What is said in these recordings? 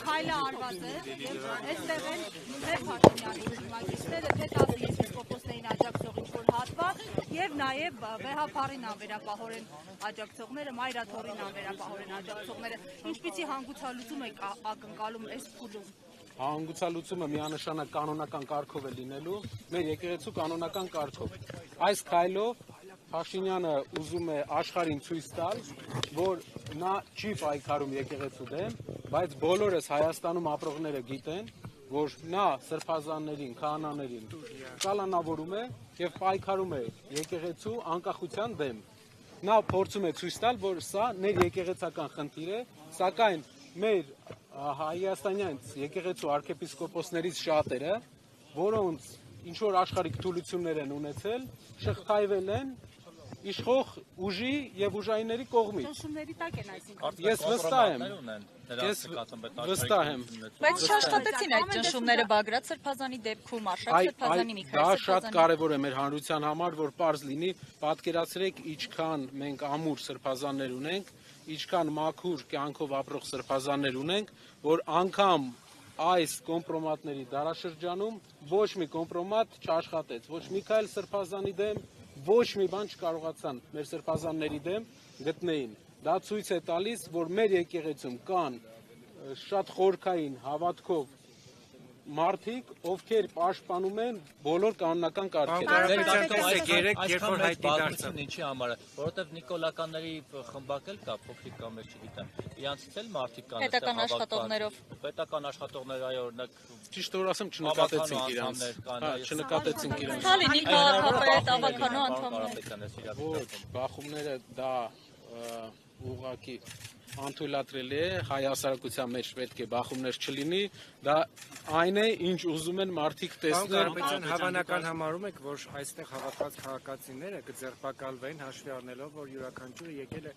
Քայլը արված է եւ այստեղ են մեր Փաշինյանի ուսումնագիրները, թե 10 եպիսկոպոսներին աջակցող ինչ-որ հատված եւ նաեւ վեհապարին անվերապահորեն աջակցողները, մայրաթորին անվերապահորեն աջակցողները, ինչպիսի հանգուցալուծում եք ակնկալում այս փուլում։ Հանգուցալուծումը միանշանակ կանոնական կարգով է լինելու, մեր եկեղեցու կանոնական կարգով։ Այս քայլով Փաշինյանը ուզում է աշխարհին ցույց տալ, որ նա չի պայքարում եկեղեցու դեմ, բայց բոլորս Հայաստանում ապրողները գիտեն, որ նա սրբազաններին, քահանաներին կալանավորում է եւ պայքարում է եկեղեցու անկախության դեմ։ Նա փորձում է ցույց տալ, որ սա ներեկեղեցական խնդիր է, սակայն մեր հայաստանյան եկեղեցու arczepiskopos-ներից շատերը, որոնց ինչ որ աշխարհիկ թուլություններ են ունեցել, շղթայվել են իշխող ուժի եւ ուժայինների կողմից։ Ճնշումների տակ են այսինքն։ Ես վստահ եմ։ Բայց չաշխատեցին այդ ճնշումները Բագրատ Սրբազանի դեպքում, Արշակ Սրբազանի, Միքայել Դա Սրբազանի։ շատ կարևոր է մեր հանրության համար, որ պարզ լինի, պատկերացրեք, ինչքան մենք ամուր սրբազաններ ունենք, ինչքան մաքուր կյանքով ապրող սրբազաններ ունենք, որ անգամ այս կոմպրոմատների դարաշրջանում ոչ մի կոմպրոմատ չաշխատեց, ոչ Միքայել Սրբազանի դեմ, ոչ մի բան չկարողացան մեր սրբազանների դեմ գտնեին։ Դա ցույց է տալիս, որ մեր եկեղեցում կան շատ խորքային հավատքով մարդիկ, ովքեր պաշտպանում են բոլոր կանոնական կարգերը։ Ինչի համար է, որովհետև նիկոլականների խմբակ էլ կա, փոքրիկ կամ չգիտեմ, իրանցից էլ մարդիկ կան պետական աշխատողներով։ Պետական աշխատողներ, այո, օրինակ Ճիշտ որ ասեմ, չնկատեցինք իրանց։ Չնկատեցինք իրանց։ Հալինի քաղաքապետ, ավականո անդամներ։ Ոչ, բախումները դա ուղղակի անթույլատրելի է, հայ հասարակության մեջ պետք է բախումներ չլինի, դա այն է, ինչ ուզում են մարդիկ տեսնել։ Հավանական համարում եք, որ այստեղ հավաքված քաղաքացիները կձերբակալվեն հաշվի առնելով, որ յուրաքանչյուրը եկել է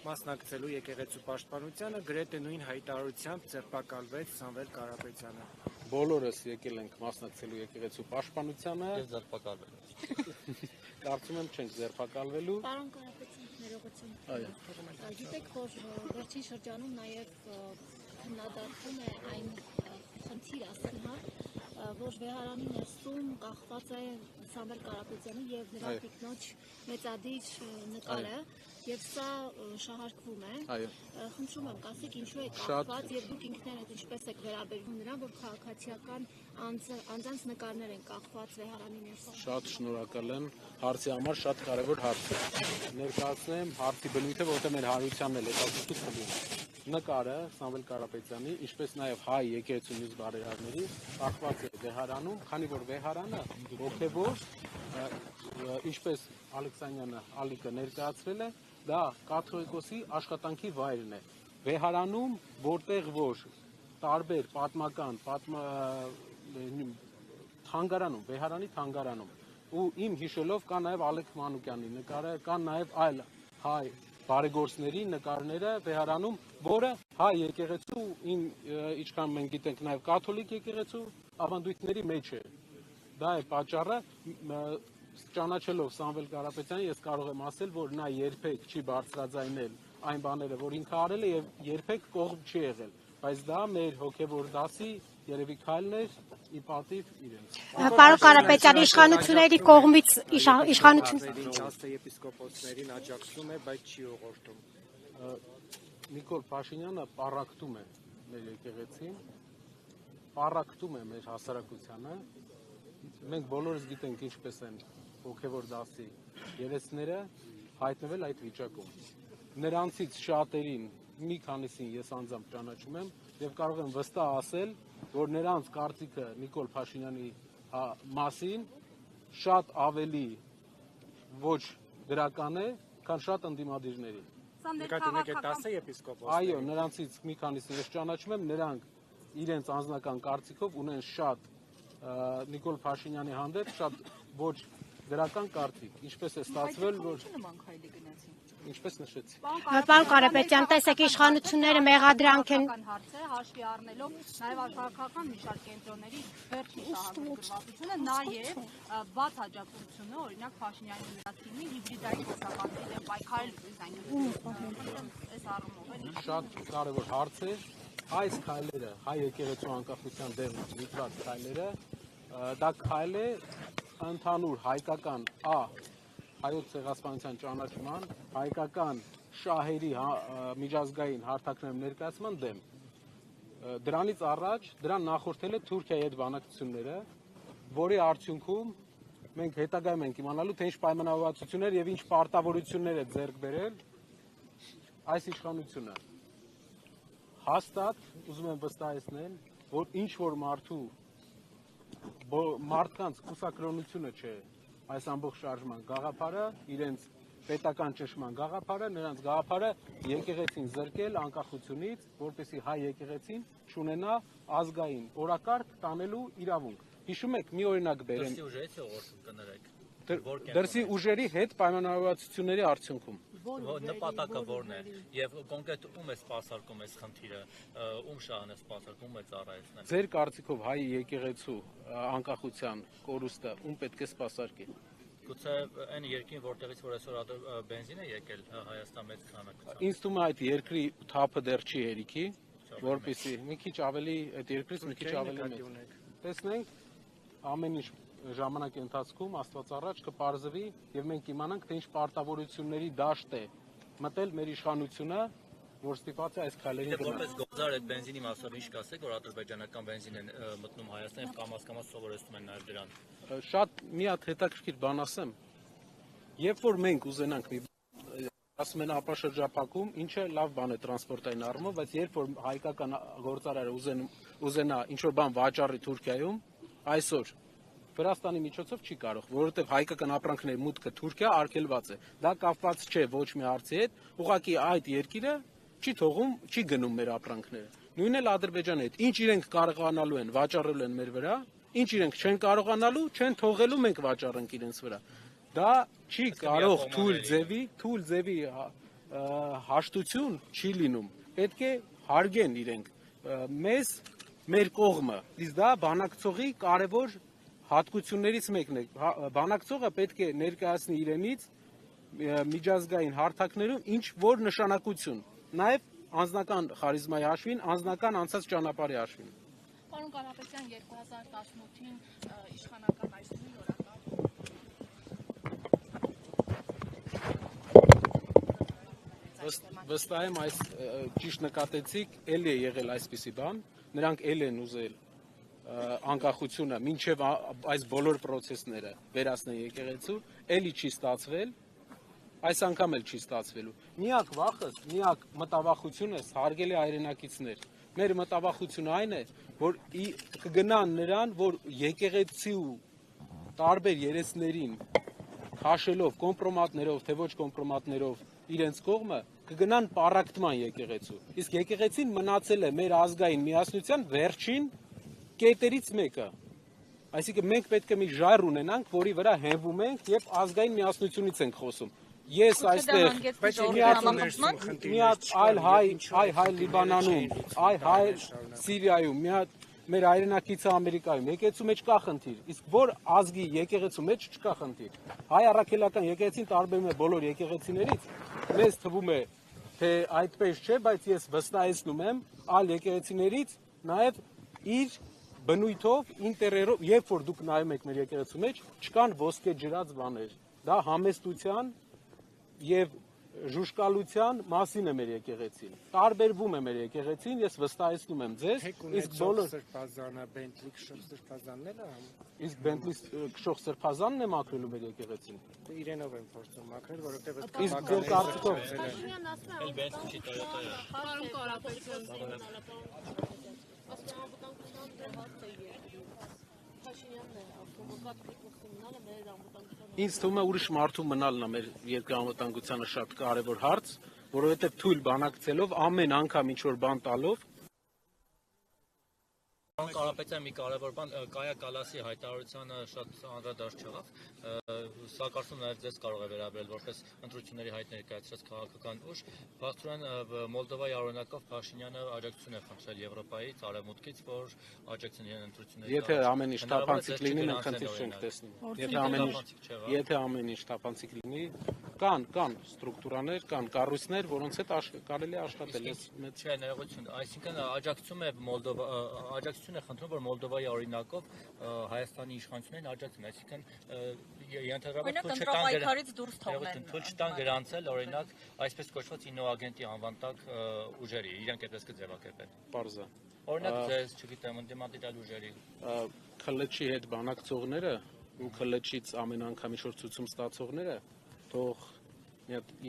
մասնակցելու եկեղեցու պաշտպանությանը, գրեթե նույն հայտարարությամբ ձերբակալվեց Սամվել Կարապետյանը։ Բոլորս եկել ենք մասնակցելու եկեղեցու պաշտպանությանը։ Եվ ձերբակալվելու։ Կարծում եմ չենք ձերբակալվելու։ Պարոն Կարապետյան, ներողություն։ Գիտեք, որ վերջին շրջանում նաև քննադատվում է այն խնդիր ասեմ, որ վեհարանի ներսում կախված է Սամվել Կարապետյանի եւ նրա տիկնոջ մեծադիր նկարը, եւ սա շահարկվում է։ Խնդրում եմ, ասեք ինչու է կախված եւ դուք ինքներդ ինչպես եք վերաբերվում նրան, որ քաղաքացիական անձանց նկարներ են կախված վեհարանի ներսում։ Շատ շնորհակալ եմ հարցի համար, շատ կարևոր հարց է։ Ներկայացնեմ հարցի բնույթը, որտեղ մեր հանրությանն էլ հետաքրքիր է։ Նկարը Սամվել Կարապետյանի, ինչպես նաև հայ եկեղեցու մյուս բարերարների կախված է վեհարանում, քանի որ վեհարանը ոգևոր, ինչպես Ալեքսանյանը Ալիկը ներկայացրել է, դա կաթողիկոսի աշխատանքի վայրն է։ Վեհարանում, որտեղ որ տարբեր պատմական թանգարանում, վեհարանի թանգարանում, ու իմ հիշելով կա նաև Ալեք Մանուկյանի նկարը, կան նաև այլ հայ բարեգործների նկարները վեհարանում, որը հայ եկեղեցու, ինչքան մենք գիտենք նաև կաթոլիկ եկեղեցու ավանդույթների մեջ է։ Դա է պատճառը, ճանաչելով Սամվել Կարապետյանը, ես կարող եմ ասել, որ նա երբեք չի բարձրաձայնել այն բաները, որ ինքը արել է եւ երբեք կողմ չի եղել, բայց դա մեր հոգեվոր դասի երևի քայլն էր ի պատիվ իրենց։ Պարոն Կարապետյան, իշխանությունների կողմից իշխանությունների 10 եպիսկոպոսներին աջակցում է, բայց չի ուղղորդում։ Նիկոլ Փաշինյանը պառակտում է մեր եկեղեցին, պառակտում է մեր հասարակությանը։ Մենք բոլորս գիտենք ինչպես են հոգևոր դասի երեցները հայտնվել այդ վիճակում։ Նրանցից շատերին, մի քանիսին ես անձամբ ճանաչում եմ եւ կարող եմ վստահ ասել, որ նրանց կարծիքը Նիկոլ Փաշինյանի մասին շատ ավելի ոչ դրական է, քան շատ ընդդիմադիրների։ Նկատինեք է 10 եպիսկոպոս։ Այո, նրանցից մի քանիսին ես ճանաչում եմ, նրանք իրենց անձնական կարծիքով ունեն շատ Նիկոլ Փաշինյանի հանդեպ շատ ոչ դրական կարծիք, ինչպես է ստացվել, որ ինչպես նշեցի։ Պարոն Կարապետյան, տեսեք իշխանությունները մեղադրանք են հաշվի առնելով նաև աշխարհական մի շարք կենտրոնների վերջին շահագրգռվածությունը, նաև բաց աջակցությունը, օրինակ Փաշինյանի նրա թիմի հիբրիդային տեսականների դեմ պայքարելու այս առումով էլի։ շատ կարևոր հարց է։ Այս քայլերը, հայ եկեղեցու անկախության դեմ դիտված քայլերը, դա քայլ է ընդհանուր հայկական հայոց ցեղասպանության ճանաչման, հայկական շահերի միջազգային հարթակներում ներկայացման դեմ։ Դրանից առաջ դրան նախորդել է Թուրքիայի հետ բանակցությունները, որի արդյունքում մենք հետագայում ենք իմանալու, թե ինչ պայմանավորվածություններ եւ ինչ պարտավորություններ է ձեռք բերել այս իշխանությունը։ Հաստատ ուզում եմ վստահեցնել, որ ինչ որ մարդկանց կուսակրոնությունը չէ այս ամբողջ շարժման գաղափարը, իրենց պետական ճնշման գաղափարը, նրանց գաղափարը եկեղեցին զրկել անկախությունից, որպեսզի հայ եկեղեցին չունենա ազգային օրակարգ տանելու իրավունք։ Հիշում եք, մի օրինակ բերեմ։ Դրսի ուժերի հետ պայմանավորվածությունների արդյունքում։ Նպատակը որն է եւ կոնկրետ ում է սպասարկում այս խնդիրը, ում շահն է սպասարկում է ծառայեցնել։ Ձեր կարծիքով հայ եկեղեցու անկախության կորուստը ում պետք է սպասարկի։ Գուցե այն երկրին, որտեղից որ այսօր բենզին է եկել Հայաստան մեծ քանակությամբ։ Ինձ թվում է այդ երկրի թափը դեռ չի հերիքի, որպեսզի մի քիչ ավելի այդ երկրից մի քիչ ավելի մեծ։ Տեսնենք ամեն ինչ ժամանակի ընթացքում Աստված առաջ կպարզվի եւ մենք իմանանք, թե ինչ պարտավորությունների դաշտ է մտել մեր իշխանությունը, որ ստիպված է այս քայլերին գնալ։ Որպես գործար այդ բենզինի մասով ինչ կասեք, որ ադրբեջանական բենզին են մտնում Հայաստան եւ կամաց սովորեցնում են նաեւ դրան։ Շատ մի հատ հետաքրքիր բան ասեմ։ Երբ որ մենք ուզենանք ասում են ապաշրջափակում, ինչը լավ բան է տրանսպորտային առումով, բայց երբ որ հայկական գործարարը ուզենա ինչ որ բան վաճառի Թուրքիայում, այսօր Վրաստանի միջոցով չի կարող, որովհետև հայկական ապրանքների մուտքը Թուրքիա արգելված է։ Դա կապված չէ ոչ մի հարցի հետ, ուղղակի այդ երկիրը չի թողում, չի գնում մեր ապրանքները։ Նույնն էլ Ադրբեջանի հետ։ Ինչ իրենք կարողանալու են, վաճառելու են մեր վրա, ինչ իրենք չեն կարողանալու, չեն թողելու, մենք վաճառենք իրենց վրա։ Դա չի կարող թույլ ձևի հաշտություն չի լինում։ Պետք է հարգեն իրենք մեզ, մեր կողմը։ Իսկ դա բանակցողի կարևոր հատկություններից մեկն է։ Բանակցողը պետք է ներկայացնի իրենից միջազգային հարթակներում ինչ որ նշանակություն, նաև անձնական խարիզմայի հաշվին, անձնական անցած ճանապարհի հաշվին։ Պարոն Կարապետյան, 2018-ին իշխանական այս նույն Վստահ եմ այս ճիշտ նկատեցիք, էլի է եղել այսպիսի բան, նրանք էլ են ուզել անկախությունը մինչև այս բոլոր process-ները վերացնել եկեղեցու, էլի չի ստացվել, այս անգամ էլ չի ստացվելու։ Միակ վախս, միակ մտավախությունս հարգելի հայրենակիցներ, մեր մտավախությունը այն է, որ կգնան նրան, որ եկեղեցու տարբեր երեցներին քաշելով, կոմպրոմատներով, թե ոչ կոմպրոմատներով իրենց կողմը կգնան պառակտման եկեղեցու։ Իսկ եկեղեցին մնացել է մեր ազգային միասնության վերջին կետերից մեկը։ Այսինքն մենք պետք է մի ժայռ ունենանք, որի վրա հենվում ենք եւ ազգային միասնությունից ենք խոսում։ Ես այստեղ մի հատ այլ Լիբանանում, այլ Սիրիայում, մի հատ մեր հայրենակիցը Ամերիկայում, եկեղեցու մեջ կա խնդիր, իսկ որ ազգի եկեղեցու մեջ չկա խնդիր։ Հայ առաքելական եկեղեցին տարբերում է բոլոր եկեղեցիներից, մեզ թվում է, թե այդպես չէ, բայց ես վստահեցնում եմ այլ եկեղեցիներից նաև իր բնույթով, ինտերերով, երբ որ դուք նայում եք մեր եկեղեցու մեջ, չկան ոսկե ջրած բաներ։ Դա համեստության եւ ժուշկալության մասին է մեր եկեղեցին։ Տարբերվում է մեր եկեղեցին, ես վստահեցնում եմ ձեզ, իսկ բոլոր սրբազանը, Բենտլի քշող սրբազանն էլ է։ Իսկ Բենտլի քշող սրբազանն է մաքրելու մեր եկեղեցին։ Իրենով են փորձում մաքրել, որովհետև իսկ ձեր կարծիքով Էլ բենզ չի Toyota-ը։ Պարոն Կարապետյան, ինձ թվում է ուրիշ մարդու մնալն է մեր երկրի անվտանգությանը շատ կարևոր հարց, որովհետև թույլ բանակցելով ամեն անգամ ինչ որ բան տալով Կարապետյան մի կարևոր բան Կայա Կալասի հայտարարությանը շատ անդրադարձ չեղավ, սա կարծում նաև ձեզ կարող է վերաբերել որպես ընտրությունների հայտ ներկայացրած քաղաքական ուժ, փաստորեն Մոլդովայի օրինակով Փաշինյանը աջակցություն է խնդրել Եվրոպայից, Արևմուտքից, որ աջակցեն իրեն ընտրությունների։ Եթե ամեն ինչ թափանցիկ լինի, մենք խնդիր չենք տեսնում։ Եթե ամեն ինչ թափանցիկ լինի, կան ստրուկտուրաներ, կան կառույցներ, որոնց հետ կարելի է աշխատել։ Չէ, ներողություն, այսինքն աջակցություն է խնդրում, որ Մոլդովայի օրինակով Հայաստանի իշխանություններին աջակցեն, այսինքն ենթադրաբար թույլ չտան գրանցել օրինակ այսպես կոչված ինոագենտի անվան տակ ուժերի, իրենք այդպես կձևակերպեն։ Պարզա։ Օրինակ ձեզ, չգիտեմ, ընդդիմադիր ուժերի։ Քլեչի հետ բանակցողները ու քլեչից ամեն անգամ ինչ-որ ցույցում ստացողները թող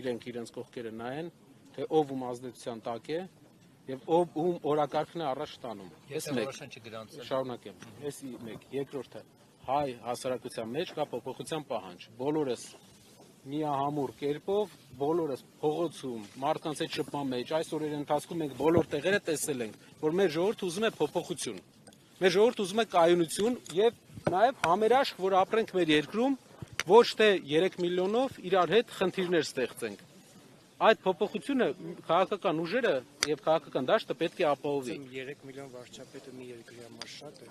իրենք իրենց կողքերը նայեն, թե ով ում ազդեցության տակ է եւ ով ում օրակարգն է առաջ տանում։ Այս մեկ շարունակեմ։ Այս մեկ, երկրորդը հայ հասարակության մեջ կա փոփոխության պահանջ։ Բոլորս միահամուռ կերպով, բոլորս փողոցում, մարդկանց հետ շփման մեջ, այս օրերի ընթացքում մենք բոլոր տեղերը տեսել ենք, որ մեր ժողովուրդը ուզում է փոփոխություն։ Մեր ժողովուրդը ուզում է կայունություն եւ նաեւ համերաշխ, որ ապրենք մեր երկրում, ոչ թե 3 միլիոնով իրար հետ խնդիրներ ստեղծենք։ Այդ փոփոխությունը քաղաքական ուժերը եւ քաղաքական դաշտը պետք է ապահովի։ 3 միլիոն վարչապետը մի երկրի համար շատ է։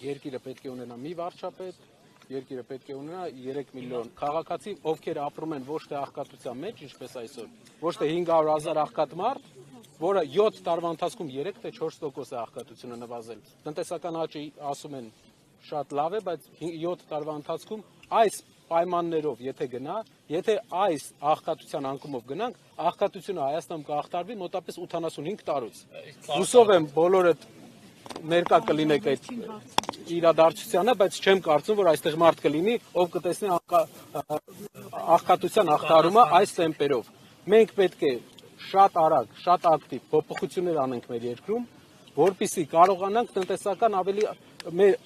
Երկիրը պետք է ունենա մի վարչապետ, երկիրը պետք է ունենա 3 միլիոն քաղաքացի, ովքեր ապրում են ոչ թե աղքատության մեջ, ինչպես այսօր, ոչ թե 500,000 աղքատ մարդ, որը 7 տարվա ընթացքում 3 թե 4% է աղքատությունը նվազել։ Տնտեսական աճի ասում են շատ լավ է, բայց 7 տարվա ընթացքում այս պայմաններով եթե գնա, եթե այս աղքատության անկումով գնանք, աղքատությունը Հայաստանում կհաղթարվի մոտապես 85 տարուց։ Հուսով եմ բոլորը ներկա կլինեք այդ իրադարձությանը, բայց չեմ կարծում, որ այստեղ մարդ կլինի, ով կտեսնի աղքատության հաղթարումը այս տեմպերով։ Մենք պետք է շատ արագ, շատ ակտիվ փոփոխություններ անենք մեր երկրում, որպեսզի կարողանանք տնտեսական ավելի մեր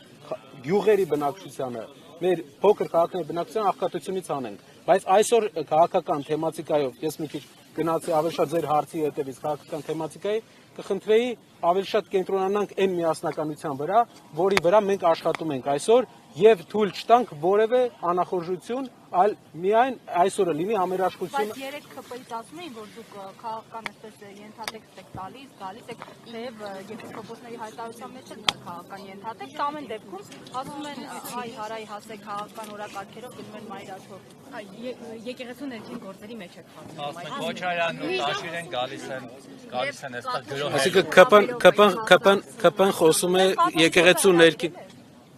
գյուղերի բնակչությանը, մեր փոքր քաղաքների բնակչության աղքատությունից անենք։ Բայց այսօր քաղաքական թեմատիկայով ես մի քիչ գնացի ավելի շատ ձեր հարցի հետևից քաղաքական թեմատիկայի կխնդրեի ավելի շատ կենտրոնանանք այն միասնականության վրա, որի վրա մենք աշխատում ենք այսօր եւ թույլ չտանք որևէ անախորժություն, այլ միայն այսօրը լինի համերաշխություն։ Բայց 3 ԿՊ-ից ասում էին, որ դուք քաղաքական այսպես ենթատեքստ եք տալիս, գալիս եք թեև երկրպագուների հայտարարության մեջ էլ կա քաղաքական ենթատեքստ, ամեն դեպքում ասում են հայ հարայի հասեք քաղաքական օրակարգերով գնում են մայրաթով։ Եկեղեցու ներքին գործերի մեջ եք խաղում։ Ասում են Քոչարյանն ու Տաշիրեն գալիս են այստեղ գրող։ Այսինքն ԿՊ-ն խոսում է եկեղեցու ներքին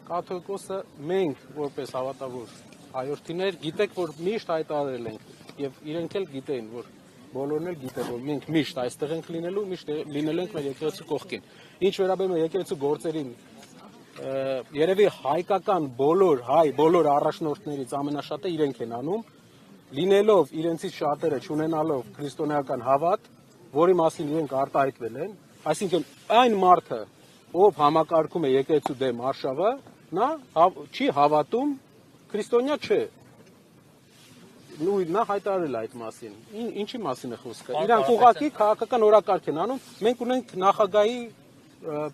կաթողիկոսը մենք որպես հավատավոր հայրենիներ գիտեք, որ միշտ հայտարարել ենք եւ իրենք էլ գիտեն, որ բոլորն էլ գիտեն, որ մենք միշտ այստեղ ենք լինելու, միշտ լինելու ենք մեր եկեղեցու կողքին։ Ինչ վերաբերում է եկեղեցու գործերին, երևի հայկական բոլոր առաջնորդներից ամենաշատը իրենք են անում, լինելով իրենցից շատերը չունենալով քրիստոնեական հավատ, որի մասին իրենք արտահայտվել են, այսինքն այն մարդը, ով համակարգում է եկեղեցու դեմ արշավը, նա չի հավատում, քրիստոնյա չէ։ Նա հայտարարել է այդ մասին։ Ինչի մասին է խոսքը։ Իրանք ուղղակի քաղաքական օրակարգ են անում։ Մենք ունենք նախագահի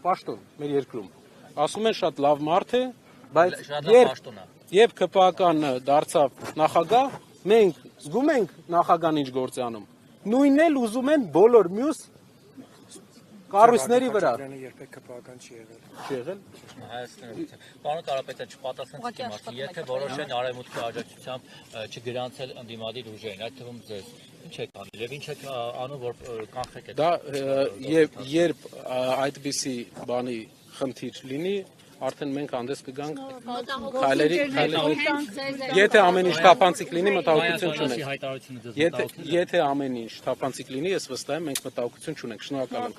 պաշտոն մեր երկրում։ Ասում են շատ լավ մարդ է, բայց երբ ԿՊԱ-ական դարձավ նախագահ, մենք զգում ենք նախագահն ինչ գործ է անում։ Նույնն էլ ուզում են բոլոր մյուս կառույցների վրա։ Երբեք ԿՊԱ-ական չի եղել։ Չի եղել։ Պարոն Կարապետյան, չպատասխանեցիք իմ հարցին, եթե որոշեն արևմուտքի աջակցությամբ չգրանցել ընդդիմադիր ուժերին, այդ թվում ձեզ ինչ եք անել եւ ինչ եք անում, որ կանխեք այդ։ Դա երբ այդպիսի բանի խնդիր լինի, արդեն մենք հանդես կգանք քայլերի, եթե ամեն ինչ թափանցիկ լինի, մտահոգություն չունենք։ Եթե ամեն ինչ թափանցիկ լինի, ես վստահ եմ, մենք մտահոգություն չունենք։ Շնորհակալ եմ։